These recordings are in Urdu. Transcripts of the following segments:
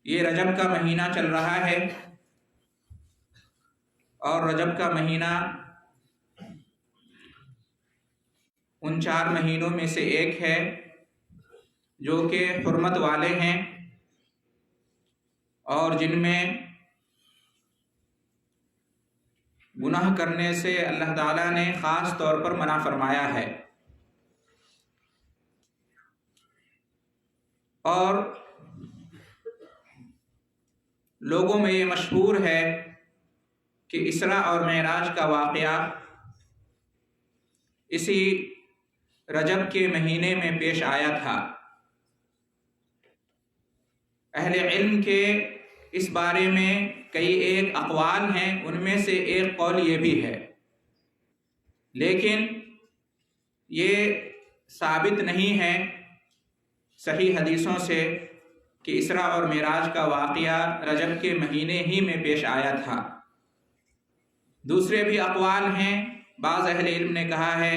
یہ رجب کا مہینہ چل رہا ہے، اور رجب کا مہینہ ان 4 مہینوں میں سے ایک ہے جو کہ حرمت والے ہیں، اور جن میں گناہ کرنے سے اللہ تعالیٰ نے خاص طور پر منع فرمایا ہے۔ اور لوگوں میں یہ مشہور ہے کہ اسراء اور معراج کا واقعہ اسی رجب کے مہینے میں پیش آیا تھا۔ اہل علم کے اس بارے میں کئی ایک اقوال ہیں، ان میں سے ایک قول یہ بھی ہے، لیکن یہ ثابت نہیں ہے صحیح حدیثوں سے کہ اسراء اور معراج کا واقعہ رجب کے مہینے ہی میں پیش آیا تھا۔ دوسرے بھی اقوال ہیں، بعض اہل علم نے کہا ہے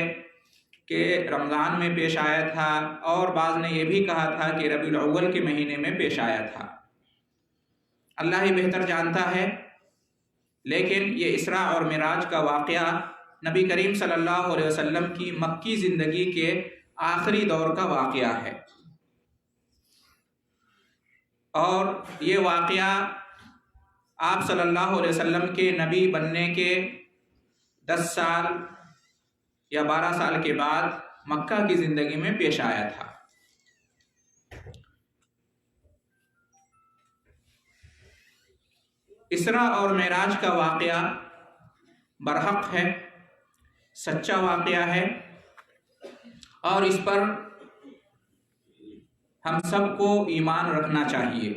کہ رمضان میں پیش آیا تھا، اور بعض نے یہ بھی کہا تھا کہ ربیع الاول کے مہینے میں پیش آیا تھا۔ اللہ ہی بہتر جانتا ہے، لیکن یہ اسراء اور معراج کا واقعہ نبی کریم صلی اللہ علیہ وسلم کی مکی زندگی کے آخری دور کا واقعہ ہے، اور یہ واقعہ آپ صلی اللہ علیہ وسلم کے نبی بننے کے 10 سال یا 12 سال کے بعد مکہ کی زندگی میں پیش آیا تھا۔ اسراء اور معراج کا واقعہ برحق ہے، سچا واقعہ ہے، اور اس پر ہم سب کو ایمان رکھنا چاہیے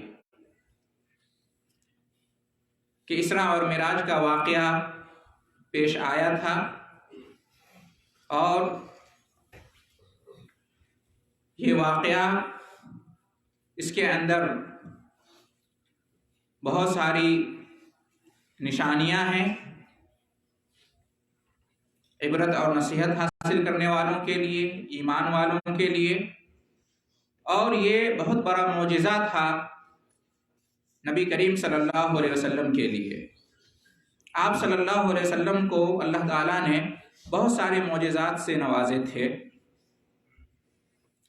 کہ اسراء اور معراج کا واقعہ پیش آیا تھا، اور یہ واقعہ اس کے اندر بہت ساری نشانیاں ہیں، عبرت اور نصیحت حاصل کرنے والوں کے لیے، ایمان والوں کے لیے، اور یہ بہت بڑا معجزہ تھا نبی کریم صلی اللہ علیہ وسلم کے لیے۔ آپ صلی اللہ علیہ وسلم کو اللہ تعالیٰ نے بہت سارے معجزات سے نوازے تھے۔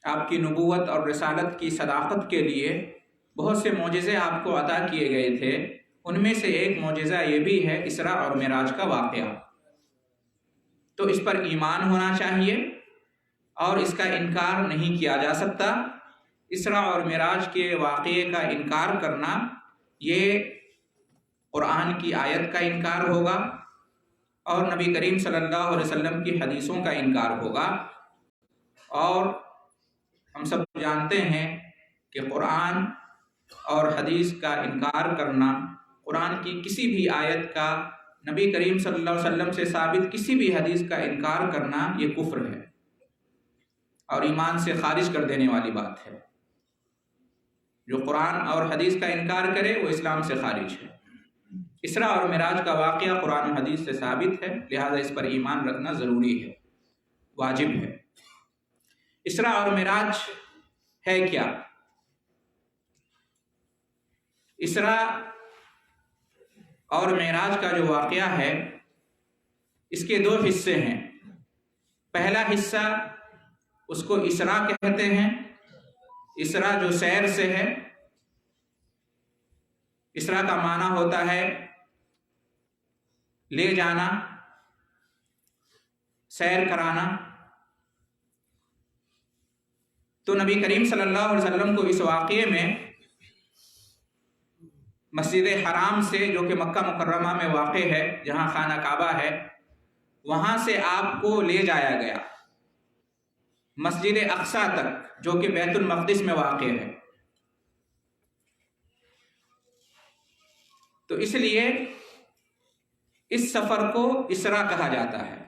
آپ کی نبوت اور رسالت کی صداقت کے لیے بہت سے معجزے آپ کو عطا کیے گئے تھے، ان میں سے ایک معجزہ یہ بھی ہے اسراء اور معراج کا واقعہ۔ تو اس پر ایمان ہونا چاہیے، اور اس کا انکار نہیں کیا جا سکتا۔ اسراء اور معراج کے واقعے کا انکار کرنا یہ قرآن کی آیت کا انکار ہوگا، اور نبی کریم صلی اللہ علیہ وسلم کی حدیثوں کا انکار ہوگا۔ اور ہم سب جانتے ہیں کہ قرآن اور حدیث کا انکار کرنا، قرآن کی کسی بھی آیت کا، نبی کریم صلی اللہ علیہ وسلم سے ثابت کسی بھی حدیث کا انکار کرنا، یہ کفر ہے اور ایمان سے خارج کر دینے والی بات ہے۔ جو قرآن اور حدیث کا انکار کرے وہ اسلام سے خارج ہے۔ اسراء اور معراج کا واقعہ قرآن و حدیث سے ثابت ہے، لہذا اس پر ایمان رکھنا ضروری ہے، واجب ہے۔ اسراء اور معراج ہے کیا؟ اسراء اور معراج کا جو واقعہ ہے اس کے 2 حصے ہیں۔ پہلا حصہ اس کو اسراء کہتے ہیں، اسراء جو سیر سے ہے۔ اسراء کا معنی ہوتا ہے لے جانا، سیر کرانا۔ تو نبی کریم صلی اللہ علیہ وسلم کو اس واقعے میں مسجد حرام سے، جو کہ مکہ مکرمہ میں واقع ہے، جہاں خانہ کعبہ ہے، وہاں سے آپ کو لے جایا گیا مسجد اقصیٰ تک، جو کہ بیت المقدس میں واقع ہے۔ تو اس لیے اس سفر کو اسراء کہا جاتا ہے۔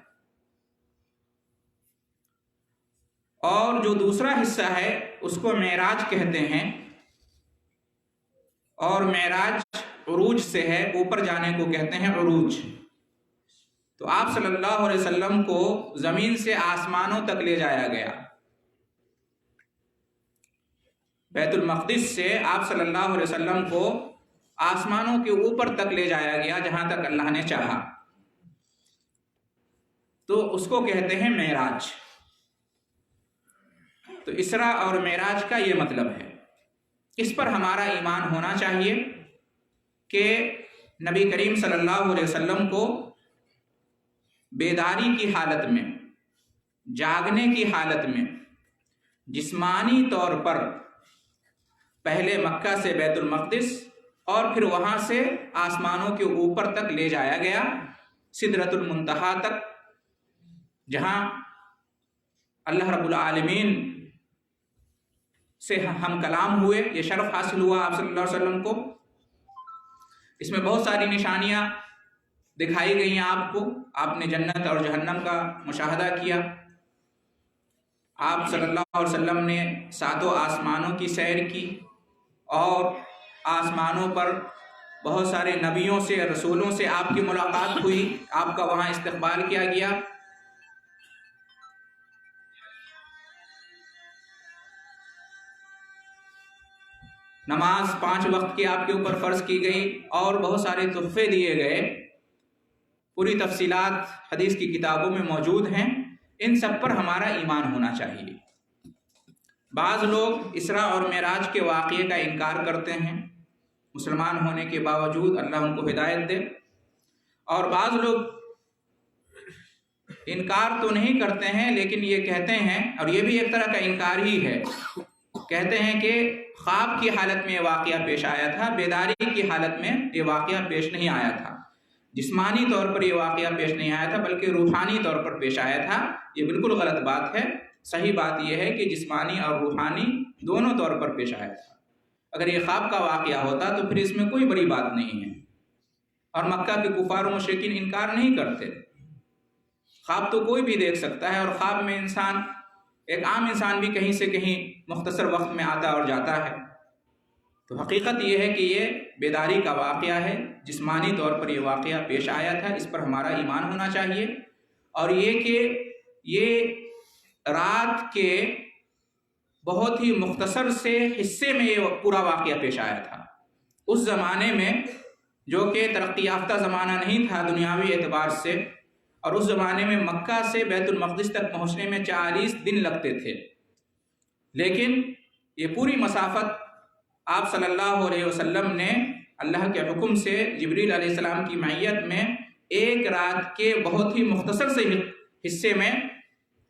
اور جو دوسرا حصہ ہے اس کو معراج کہتے ہیں، اور معراج عروج سے ہے، اوپر جانے کو کہتے ہیں عروج۔ تو آپ صلی اللہ علیہ وسلم کو زمین سے آسمانوں تک لے جایا گیا۔ بیت المقدس سے آپ صلی اللہ علیہ وسلم کو آسمانوں کے اوپر تک لے جایا گیا جہاں تک اللہ نے چاہا، تو اس کو کہتے ہیں معراج۔ تو اسراء اور معراج کا یہ مطلب ہے۔ اس پر ہمارا ایمان ہونا چاہیے کہ نبی کریم صلی اللہ علیہ وسلم کو بیداری کی حالت میں، جاگنے کی حالت میں، جسمانی طور پر پہلے مکہ سے بیت المقدس اور پھر وہاں سے آسمانوں کے اوپر تک لے جایا گیا، سدرۃ المنتہا تک، جہاں اللہ رب العالمین سے ہم کلام ہوئے۔ یہ شرف حاصل ہوا آپ صلی اللہ علیہ وسلم کو۔ اس میں بہت ساری نشانیاں دکھائی گئی ہیں آپ کو، آپ نے جنت اور جہنم کا مشاہدہ کیا، آپ صلی اللہ علیہ وسلم نے 7 آسمانوں کی سیر کی، اور آسمانوں پر بہت سارے نبیوں سے، رسولوں سے آپ کی ملاقات ہوئی، آپ کا وہاں استقبال کیا گیا۔ نماز 5 وقت کی آپ کے اوپر فرض کی گئی اور بہت سارے تحفے دیے گئے۔ پوری تفصیلات حدیث کی کتابوں میں موجود ہیں، ان سب پر ہمارا ایمان ہونا چاہیے۔ بعض لوگ اسراء اور معراج کے واقعے کا انکار کرتے ہیں، مسلمان ہونے کے باوجود، اللہ ان کو ہدایت دے، اور بعض لوگ انکار تو نہیں کرتے ہیں لیکن یہ کہتے ہیں، اور یہ بھی ایک طرح کا انکار ہی ہے، کہتے ہیں کہ خواب کی حالت میں یہ واقعہ پیش آیا تھا، بیداری کی حالت میں یہ واقعہ پیش نہیں آیا تھا، جسمانی طور پر یہ واقعہ پیش نہیں آیا تھا بلکہ روحانی طور پر پیش آیا تھا۔ یہ بالکل غلط بات ہے۔ صحیح بات یہ ہے کہ جسمانی اور روحانی دونوں طور پر پیش آیا تھا۔ اگر یہ خواب کا واقعہ ہوتا تو پھر اس میں کوئی بڑی بات نہیں ہے، اور مکہ کے کفار و مشرکین انکار نہیں کرتے۔ خواب تو کوئی بھی دیکھ سکتا ہے، اور خواب میں انسان، ایک عام انسان بھی کہیں سے کہیں مختصر وقت میں آتا اور جاتا ہے۔ تو حقیقت یہ ہے کہ یہ بیداری کا واقعہ ہے، جسمانی طور پر یہ واقعہ پیش آیا تھا، اس پر ہمارا ایمان ہونا چاہیے۔ اور یہ کہ یہ رات کے بہت ہی مختصر سے حصے میں یہ پورا واقعہ پیش آیا تھا۔ اس زمانے میں، جو کہ ترقی یافتہ زمانہ نہیں تھا دنیاوی اعتبار سے، اور اس زمانے میں مکہ سے بیت المقدس تک پہنچنے میں 40 دن لگتے تھے، لیکن یہ پوری مسافت آپ صلی اللہ علیہ وسلم نے اللہ کے حکم سے جبریل علیہ السلام کی معیت میں ایک رات کے بہت ہی مختصر سے حصے میں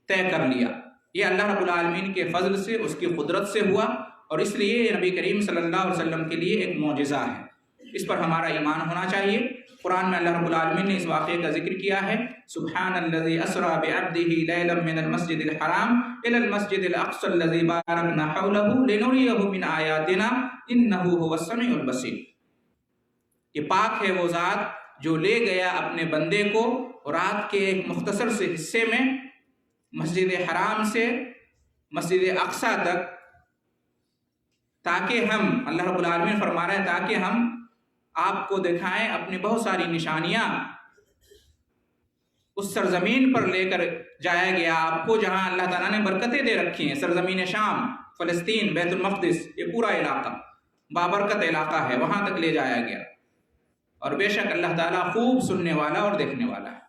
طے کر لیا۔ یہ اللہ رب العالمین کے فضل سے، اس کی قدرت سے ہوا، اور اس لیے یہ نبی کریم صلی اللہ علیہ وسلم کے لیے ایک معجزہ ہے۔ اس پر ہمارا ایمان ہونا چاہیے۔ قرآن میں اللہ رب العالمین نے اس واقعے کا ذکر کیا ہے، سبحان الذی اسری بعبدہ لیلا من المسجد الحرام الی المسجد الاقصی الذی بارکنا حولہ لنریہ من آیاتنا انہ هو السمیع البصیر۔ یہ پاک ہے وہ ذات جو لے گیا اپنے بندے کو رات کے ایک مختصر سے حصے میں مسجد حرام سے مسجد اقصی تک، تاکہ ہم، اللہ رب العالمین فرما رہے ہیں، تاکہ ہم آپ کو دکھائیں اپنی بہت ساری نشانیاں۔ اس سرزمین پر لے کر جایا گیا آپ کو جہاں اللہ تعالیٰ نے برکتیں دے رکھی ہیں، سرزمین شام، فلسطین، بیت المقدس، یہ پورا علاقہ بابرکت علاقہ ہے، وہاں تک لے جایا گیا، اور بے شک اللہ تعالیٰ خوب سننے والا اور دیکھنے والا ہے۔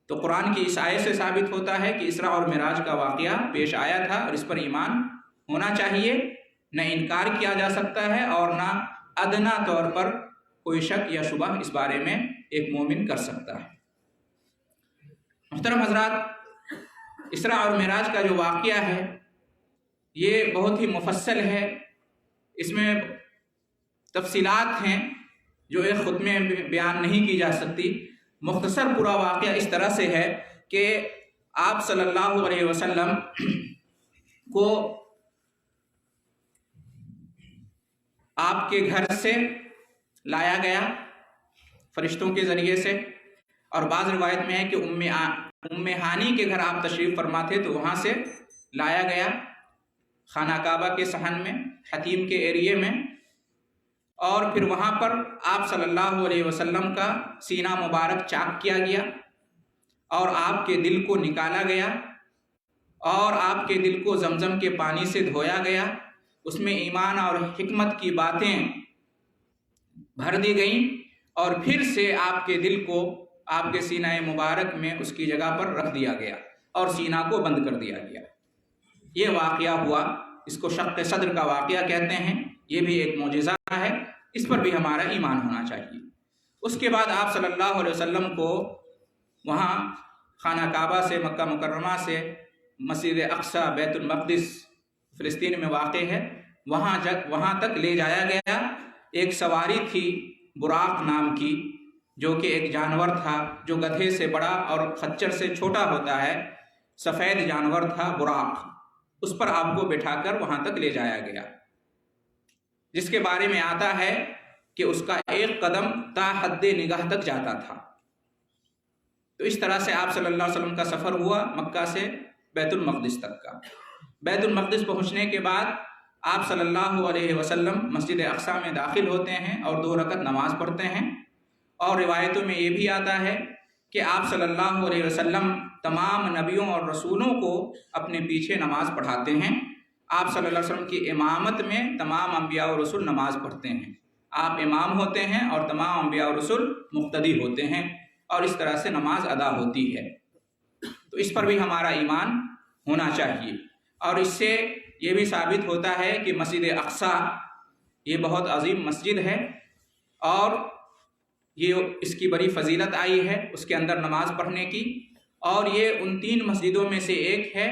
تو قرآن کی اس آیت سے ثابت ہوتا ہے کہ اسراء اور معراج کا واقعہ پیش آیا تھا، اور اس پر ایمان ہونا چاہیے، نہ انکار کیا جا سکتا ہے، اور نہ ادنا طور پر کوئی شک یا شبہ اس بارے میں ایک مومن کر سکتا ہے۔ محترم حضرات، اسراء اور معراج کا جو واقعہ ہے یہ بہت ہی مفصل ہے، اس میں تفصیلات ہیں جو ایک خطبے میں بیان نہیں کی جا سکتی۔ مختصر پورا واقعہ اس طرح سے ہے کہ آپ صلی اللہ علیہ وسلم کو آپ کے گھر سے لایا گیا فرشتوں کے ذریعے سے، اور بعض روایت میں ہے کہ ام ہانی کے گھر آپ تشریف فرما تھے تو وہاں سے لایا گیا، خانہ کعبہ کے صحن میں، حتیم کے ایریے میں، اور پھر وہاں پر آپ صلی اللہ علیہ وسلم کا سینہ مبارک چاک کیا گیا، اور آپ کے دل کو نکالا گیا، اور آپ کے دل کو زمزم کے پانی سے دھویا گیا، اس میں ایمان اور حکمت کی باتیں بھر دی گئیں، اور پھر سے آپ کے دل کو آپ کے سینہ مبارک میں اس کی جگہ پر رکھ دیا گیا اور سینہ کو بند کر دیا گیا۔ یہ واقعہ ہوا، اس کو شق صدر کا واقعہ کہتے ہیں، یہ بھی ایک معجزہ ہے، اس پر بھی ہمارا ایمان ہونا چاہیے۔ اس کے بعد آپ صلی اللہ علیہ وسلم کو وہاں خانہ کعبہ سے، مکہ مکرمہ سے مسجد اقصی بیت المقدس فلسطین میں واقع ہے، وہاں تک لے جایا گیا۔ ایک سواری تھی براق نام کی، جو کہ ایک جانور تھا جو گدھے سے بڑا اور خچر سے چھوٹا ہوتا ہے، سفید جانور تھا براق، اس پر آپ کو بٹھا کر وہاں تک لے جایا گیا، جس کے بارے میں آتا ہے کہ اس کا ایک قدم تا حد نگاہ تک جاتا تھا۔ تو اس طرح سے آپ صلی اللہ علیہ وسلم کا سفر ہوا مکہ سے بیت المقدس تک کا۔ بیت المقدس پہنچنے کے بعد آپ صلی اللہ علیہ وسلم مسجد اقصی میں داخل ہوتے ہیں اور 2 رکعت نماز پڑھتے ہیں، اور روایتوں میں یہ بھی آتا ہے کہ آپ صلی اللہ علیہ وسلم تمام نبیوں اور رسولوں کو اپنے پیچھے نماز پڑھاتے ہیں۔ آپ صلی اللہ علیہ وسلم کی امامت میں تمام انبیاء اور رسول نماز پڑھتے ہیں، آپ امام ہوتے ہیں اور تمام انبیاء اور رسول مقتدی ہوتے ہیں، اور اس طرح سے نماز ادا ہوتی ہے۔ تو اس پر بھی ہمارا ایمان ہونا چاہیے، اور اس سے یہ بھی ثابت ہوتا ہے کہ مسجد اقصی یہ بہت عظیم مسجد ہے، اور یہ اس کی بڑی فضیلت آئی ہے اس کے اندر نماز پڑھنے کی، اور یہ ان 3 مسجدوں میں سے ایک ہے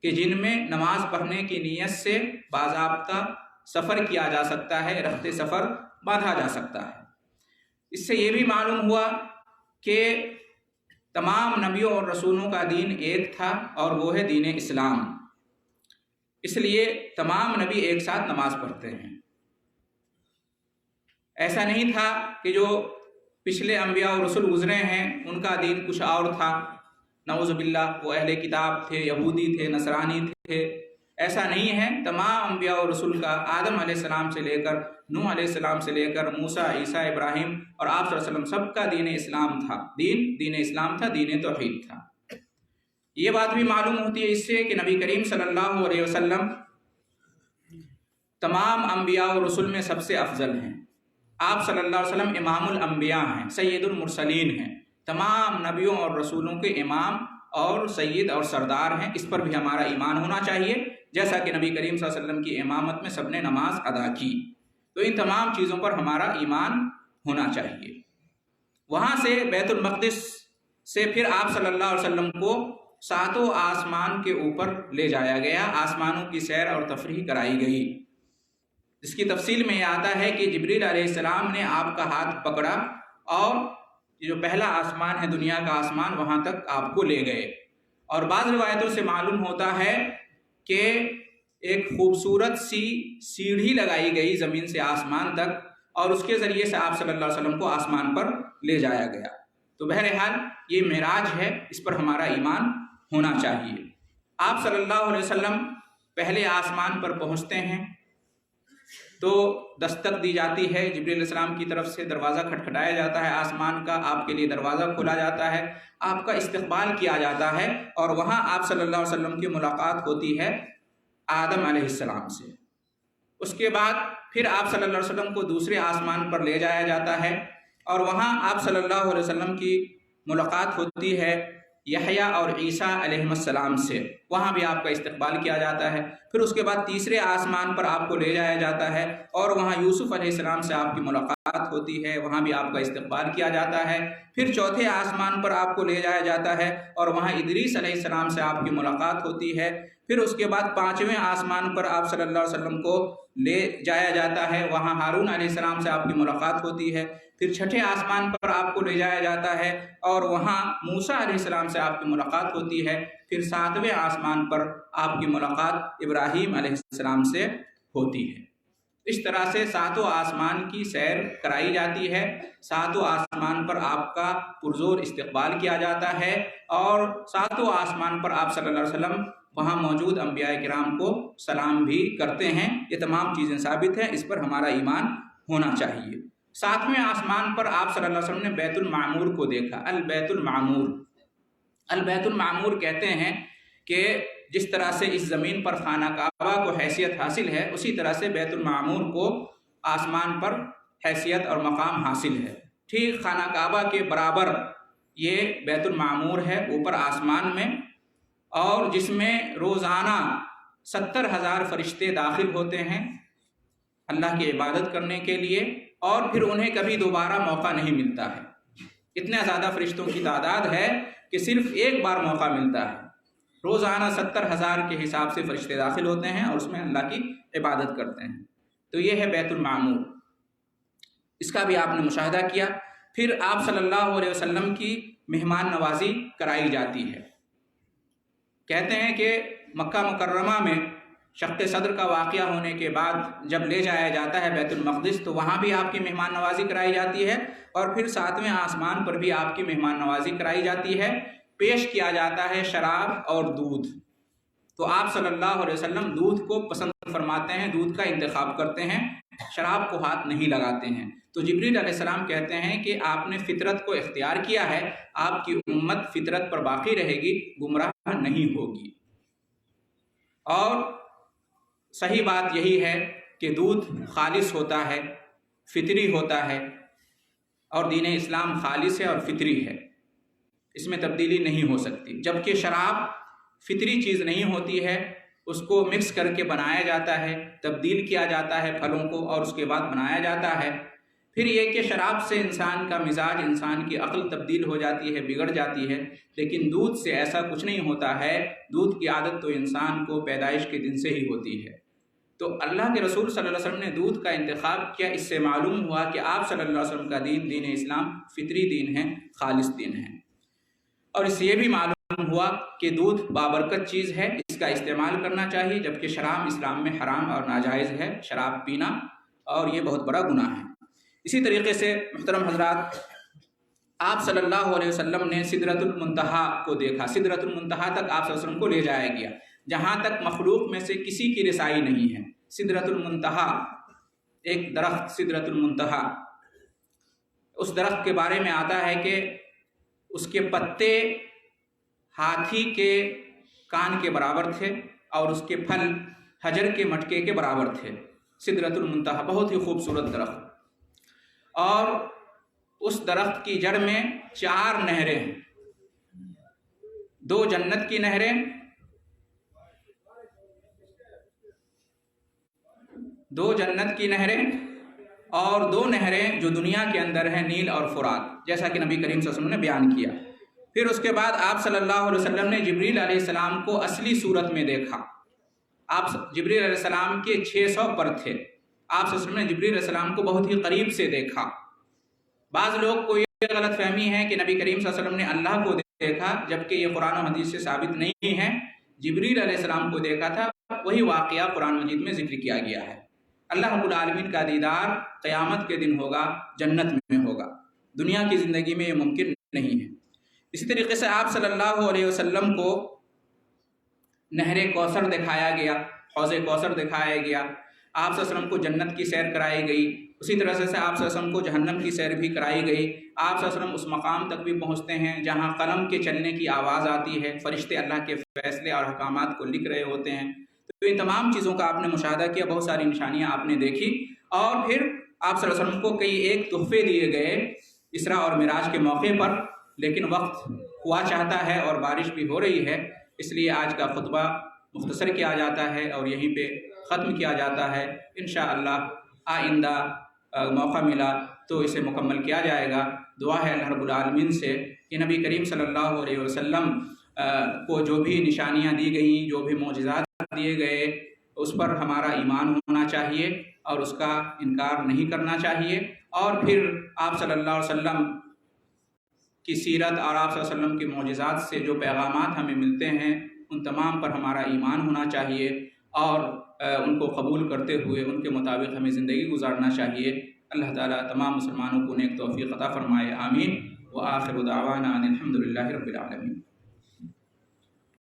کہ جن میں نماز پڑھنے کی نیت سے باضابطہ سفر کیا جا سکتا ہے، رخت سفر باندھا جا سکتا ہے۔ اس سے یہ بھی معلوم ہوا کہ تمام نبیوں اور رسولوں کا دین ایک تھا، اور وہ ہے دین اسلام، اس لیے تمام نبی ایک ساتھ نماز پڑھتے ہیں۔ ایسا نہیں تھا کہ جو پچھلے انبیاء اور رسول گزرے ہیں ان کا دین کچھ اور تھا، نعوذ باللہ وہ اہل کتاب تھے، یہودی تھے، نصرانی تھے، ایسا نہیں ہے۔ تمام انبیاء اور رسول کا آدم علیہ السلام سے لے کر نوح علیہ السلام سے لے کر موسیٰ، عیسیٰ، ابراہیم اور آپ صلی اللہ علیہ وسلم سب کا دین اسلام تھا، دین اسلام تھا، دین توحید تھا۔ یہ بات بھی معلوم ہوتی ہے اس سے کہ نبی کریم صلی اللہ علیہ وسلم تمام انبیاء اور رسول میں سب سے افضل ہیں۔ آپ صلی اللہ علیہ وسلم امام الانبیاء ہیں، سید المرسلین ہیں، تمام نبیوں اور رسولوں کے امام اور سید اور سردار ہیں۔ اس پر بھی ہمارا ایمان ہونا چاہیے، جیسا کہ نبی کریم صلی اللہ علیہ وسلم کی امامت میں سب نے نماز ادا کی۔ تو ان تمام چیزوں پر ہمارا ایمان ہونا چاہیے۔ وہاں سے بیت المقدس سے پھر آپ صلی اللہ علیہ وسلم کو 7 آسمان کے اوپر لے جایا گیا، آسمانوں کی سیر اور تفریح کرائی گئی۔ اس کی تفصیل میں یہ آتا ہے کہ جبریل علیہ السلام نے آپ کا ہاتھ پکڑا، اور جو پہلا آسمان ہے دنیا کا آسمان، وہاں تک آپ کو لے گئے۔ اور بعض روایتوں سے معلوم ہوتا ہے کہ ایک خوبصورت سی سیڑھی لگائی گئی زمین سے آسمان تک، اور اس کے ذریعے سے آپ صلی اللہ علیہ وسلم کو آسمان پر لے جایا گیا۔ تو بہرحال یہ معراج ہے، اس پر ہمارا ایمان ہونا چاہیے۔ آپ صلی اللہ علیہ وسلم پہلے آسمان پر پہنچتے ہیں تو دستک دی جاتی ہے، جبریل علیہ السلام کی طرف سے دروازہ کھٹکھٹایا جاتا ہے آسمان کا، آپ کے لیے دروازہ کھولا جاتا ہے، آپ کا استقبال کیا جاتا ہے، اور وہاں آپ صلی اللہ علیہ وسلم کی ملاقات ہوتی ہے آدم علیہ السلام سے۔ اس کے بعد پھر آپ صلی اللہ علیہ وسلم کو دوسرے آسمان پر لے جایا جاتا ہے، اور وہاں آپ صلی اللہ علیہ وسلم کی ملاقات ہوتی ہے یحییٰ اور عیسیٰ علیہ السلام سے، وہاں بھی آپ کا استقبال کیا جاتا ہے۔ پھر اس کے بعد تیسرے آسمان پر آپ کو لے جایا جاتا ہے، اور وہاں یوسف علیہ السلام سے آپ کی ملاقات ہوتی ہے، وہاں بھی آپ کا استقبال کیا جاتا ہے۔ پھر چوتھے آسمان پر آپ کو لے جایا جاتا ہے، اور وہاں ادریس علیہ السلام سے آپ کی ملاقات ہوتی ہے۔ پھر اس کے بعد 5ویں آسمان پر آپ صلی اللہ علیہ وسلم کو لے جایا جاتا ہے، وہاں ہارون علیہ السلام سے آپ کی ملاقات ہوتی ہے۔ پھر 6ٹھے آسمان پر آپ کو لے جایا جاتا ہے، اور وہاں موسیٰ علیہ السلام سے آپ کی ملاقات ہوتی ہے۔ پھر 7ویں آسمان پر آپ کی ملاقات ابراہیم علیہ السلام سے ہوتی ہے۔ اس طرح سے 7 آسمان کی سیر کرائی جاتی ہے، 7 آسمان پر آپ کا پرزور استقبال کیا جاتا ہے، اور 7 آسمان پر آپ صلی اللہ علیہ وسلم وہاں موجود انبیاء کرام کو سلام بھی کرتے ہیں۔ یہ تمام چیزیں ثابت ہیں، اس پر ہمارا ایمان ہونا چاہیے۔ 7ویں آسمان پر آپ صلی اللہ علیہ وسلم نے بیت المعمور کو دیکھا، البیت المعمور۔ البیت المعمور کہتے ہیں کہ جس طرح سے اس زمین پر خانہ کعبہ کو حیثیت حاصل ہے، اسی طرح سے بیت المعمور کو آسمان پر حیثیت اور مقام حاصل ہے۔ ٹھیک خانہ کعبہ کے برابر یہ بیت المعمور ہے اوپر آسمان میں، اور جس میں روزانہ 70,000 فرشتے داخل ہوتے ہیں اللہ کی عبادت کرنے کے لیے، اور پھر انہیں کبھی دوبارہ موقع نہیں ملتا ہے۔ اتنا زیادہ فرشتوں کی تعداد ہے کہ صرف ایک بار موقع ملتا ہے۔ روزانہ 70,000 کے حساب سے فرشتے داخل ہوتے ہیں اور اس میں اللہ کی عبادت کرتے ہیں۔ تو یہ ہے بیت المعمور، اس کا بھی آپ نے مشاہدہ کیا۔ پھر آپ صلی اللہ علیہ وسلم کی مہمان نوازی کرائی جاتی ہے۔ کہتے ہیں کہ مکہ مکرمہ میں شق صدر کا واقعہ ہونے کے بعد جب لے جایا جاتا ہے بیت المقدس، تو وہاں بھی آپ کی مہمان نوازی کرائی جاتی ہے، اور پھر 7ویں آسمان پر بھی آپ کی مہمان نوازی کرائی جاتی ہے۔ پیش کیا جاتا ہے شراب اور دودھ۔ تو آپ صلی اللہ علیہ وسلم دودھ کو پسند فرماتے ہیں، دودھ کا انتخاب کرتے ہیں، شراب کو ہاتھ نہیں لگاتے ہیں۔ تو جبریل علیہ السلام کہتے ہیں کہ آپ نے فطرت کو اختیار کیا ہے، آپ کی امت فطرت پر باقی رہے گی، گمراہ نہیں ہوگی۔ اور صحیح بات یہی ہے کہ دودھ خالص ہوتا ہے، فطری ہوتا ہے، اور دین اسلام خالص ہے اور فطری ہے، اس میں تبدیلی نہیں ہو سکتی۔ جبکہ شراب فطری چیز نہیں ہوتی ہے، اس کو مکس کر کے بنایا جاتا ہے، تبدیل کیا جاتا ہے پھلوں کو، اور اس کے بعد بنایا جاتا ہے۔ پھر یہ کہ شراب سے انسان کا مزاج، انسان کی عقل تبدیل ہو جاتی ہے، بگڑ جاتی ہے، لیکن دودھ سے ایسا کچھ نہیں ہوتا ہے۔ دودھ کی عادت تو انسان کو پیدائش کے دن سے ہی ہوتی ہے۔ تو اللہ کے رسول صلی اللہ علیہ وسلم نے دودھ کا انتخاب کیا، اس سے معلوم ہوا کہ آپ صلی اللہ علیہ وسلم کا دین، دین اسلام فطری دین ہے، خالص دین ہے۔ اور اس سے یہ بھی معلوم ہوا کہ دودھ بابرکت چیز ہے، اس کا استعمال کرنا چاہیے، جبکہ شراب اسلام میں حرام اور ناجائز ہے، شراب پینا، اور یہ بہت بڑا گناہ ہے۔ اسی طریقے سے محترم حضرات، آپ صلی اللہ علیہ وسلم نے سدرۃ المنتہا کو دیکھا۔ سدرۃ المنتہا تک آپ صلی اللہ علیہ وسلم کو لے جایا گیا، جہاں تک مخلوق میں سے کسی کی رسائی نہیں ہے۔ سدرۃ المنتہا ایک درخت، سدرۃ المنتہا، اس درخت کے بارے میں آتا ہے کہ اس کے پتے ہاتھی کے کان کے برابر تھے، اور اس کے پھل حجر کے مٹکے کے برابر تھے۔ سدرۃ المنتہا بہت ہی خوبصورت درخت، اور اس درخت کی جڑ میں 4 نہریں ہیں، 2 جنت کی نہریں، 2 جنت کی نہریں، اور 2 نہریں جو دنیا کے اندر ہیں، نیل اور فرات، جیسا کہ نبی کریم صلی اللہ علیہ وسلم نے بیان کیا۔ پھر اس کے بعد آپ صلی اللہ علیہ وسلم نے جبریل علیہ السلام کو اصلی صورت میں دیکھا۔ آپ جبریل علیہ السلام کے 600 پر تھے، آپ صلی اللہ علیہ وسلم نے جبریل علیہ السلام کو بہت ہی قریب سے دیکھا۔ بعض لوگ کو یہ غلط فہمی ہے کہ نبی کریم صلی اللہ علیہ وسلم نے اللہ کو دیکھا، جبکہ یہ قرآن و حدیث سے ثابت نہیں ہے۔ جبریل علیہ السلام کو دیکھا تھا، وہی واقعہ قرآن مجید میں ذکر کیا گیا ہے۔ اللہ رب العالمین کا دیدار قیامت کے دن ہوگا، جنت میں ہوگا، دنیا کی زندگی میں یہ ممکن نہیں ہے۔ اسی طریقے سے آپ صلی اللہ علیہ وسلم کو نہر کوثر دکھایا گیا، حوض کوثر دکھایا گیا، آپ صلی اللہ علیہ وسلم کو جنت کی سیر کرائی گئی، اسی طرح سے آپ صلی اللہ علیہ وسلم کو جہنم کی سیر بھی کرائی گئی۔ آپ صلی اللہ علیہ وسلم اس مقام تک بھی پہنچتے ہیں جہاں قلم کے چلنے کی آواز آتی ہے، فرشتے اللہ کے فیصلے اور احکامات کو لکھ رہے ہوتے ہیں۔ تو ان تمام چیزوں کا آپ نے مشاہدہ کیا، بہت ساری نشانیاں آپ نے دیکھی، اور پھر آپ صلی اللہ علیہ وسلم کو کئی ایک تحفے دیے گئے اسراء اور معراج کے موقع پر، لیکن وقت ہوا چاہتا ہے اور بارش بھی ہو رہی ہے، اس لیے آج کا خطبہ مختصر کیا جاتا ہے اور یہیں پہ ختم کیا جاتا ہے۔ انشاءاللہ آئندہ موقع ملا تو اسے مکمل کیا جائے گا۔ دعا ہے اللہ رب العالمین سے کہ نبی کریم صلی اللہ علیہ وسلم کو جو بھی نشانیاں دی گئیں، جو بھی معجزات دیے گئے، اس پر ہمارا ایمان ہونا چاہیے اور اس کا انکار نہیں کرنا چاہیے، اور پھر آپ صلی اللہ علیہ وسلم کی سیرت اور آپ صلی اللہ علیہ وسلم کے معجزات سے جو پیغامات ہمیں ملتے ہیں ان تمام پر ہمارا ایمان ہونا چاہیے، اور ان کو قبول کرتے ہوئے ان کے مطابق ہمیں زندگی گزارنا چاہیے۔ اللہ تعالیٰ تمام مسلمانوں کو نیک توفیق عطا فرمائے، آمین۔ وآخر دعوانا ان الحمد للہ رب العالمین۔